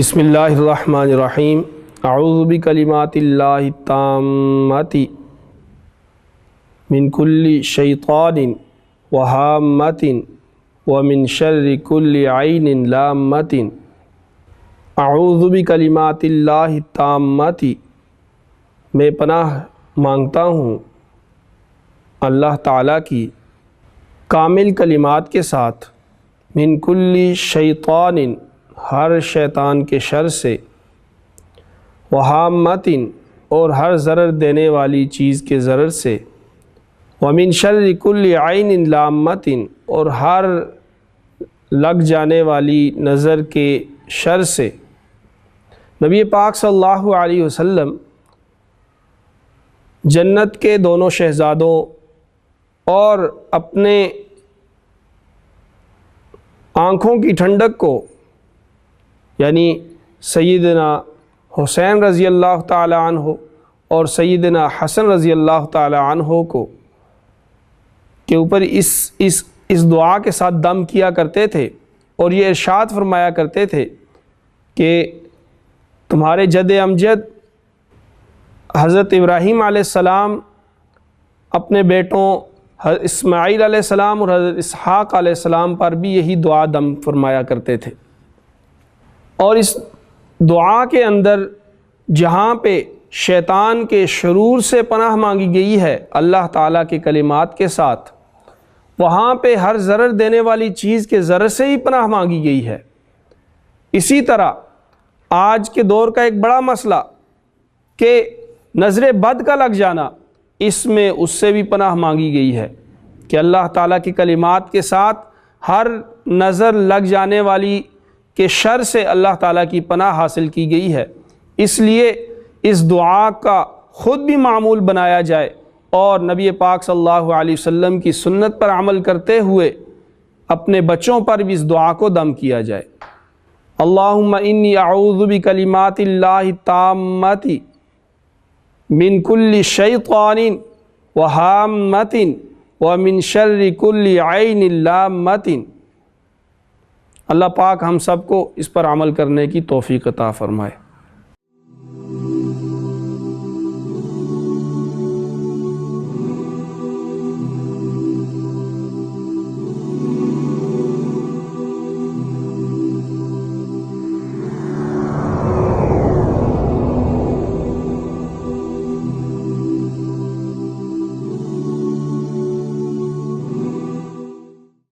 بسم اللہ الرحمن الرحیم اعوذ بکلمات اللہ التامات من کل شیطان وہامۃ ومن شر کل عین لامۃ۔ اعوذ بکلمات اللہ التامات، میں پناہ مانگتا ہوں اللہ تعالیٰ کی کامل کلمات کے ساتھ، من کل شیطان، ہر شیطان کے شر سے، وہامۃ، اور ہر ضرر دینے والی چیز کے ضرر سے، ومن شر کل عین لامۃ، اور ہر لگ جانے والی نظر کے شر سے۔ نبی پاک صلی اللہ علیہ وسلم جنت کے دونوں شہزادوں اور اپنے آنکھوں کی ٹھنڈک کو، یعنی سیدنا حسین رضی اللہ تعالی عنہ اور سیدنا حسن رضی اللہ تعالی عنہ کو کے اوپر اس دعا کے ساتھ دم کیا کرتے تھے، اور یہ ارشاد فرمایا کرتے تھے کہ تمہارے جد امجد حضرت ابراہیم علیہ السلام اپنے بیٹوں حضرت اسماعیل علیہ السلام اور حضرت اسحاق علیہ السلام پر بھی یہی دعا دم فرمایا کرتے تھے۔ اور اس دعا کے اندر جہاں پہ شیطان کے شرور سے پناہ مانگی گئی ہے اللہ تعالیٰ کے کلمات کے ساتھ، وہاں پہ ہر ضرر دینے والی چیز کے ضرر سے ہی پناہ مانگی گئی ہے۔ اسی طرح آج کے دور کا ایک بڑا مسئلہ کہ نظر بد کا لگ جانا، اس میں اس سے بھی پناہ مانگی گئی ہے کہ اللہ تعالیٰ کی کلمات کے ساتھ ہر نظر لگ جانے والی کے شر سے اللہ تعالیٰ کی پناہ حاصل کی گئی ہے۔ اس لیے اس دعا کا خود بھی معمول بنایا جائے اور نبی پاک صلی اللہ علیہ وسلم کی سنت پر عمل کرتے ہوئے اپنے بچوں پر بھی اس دعا کو دم کیا جائے۔ اللہم انی اعوذ بکلمات اللہ التامات من کل شیطان وہامۃ ومن شر کل عین لامۃ۔ اللہ پاک ہم سب کو اس پر عمل کرنے کی توفیق عطا فرمائے۔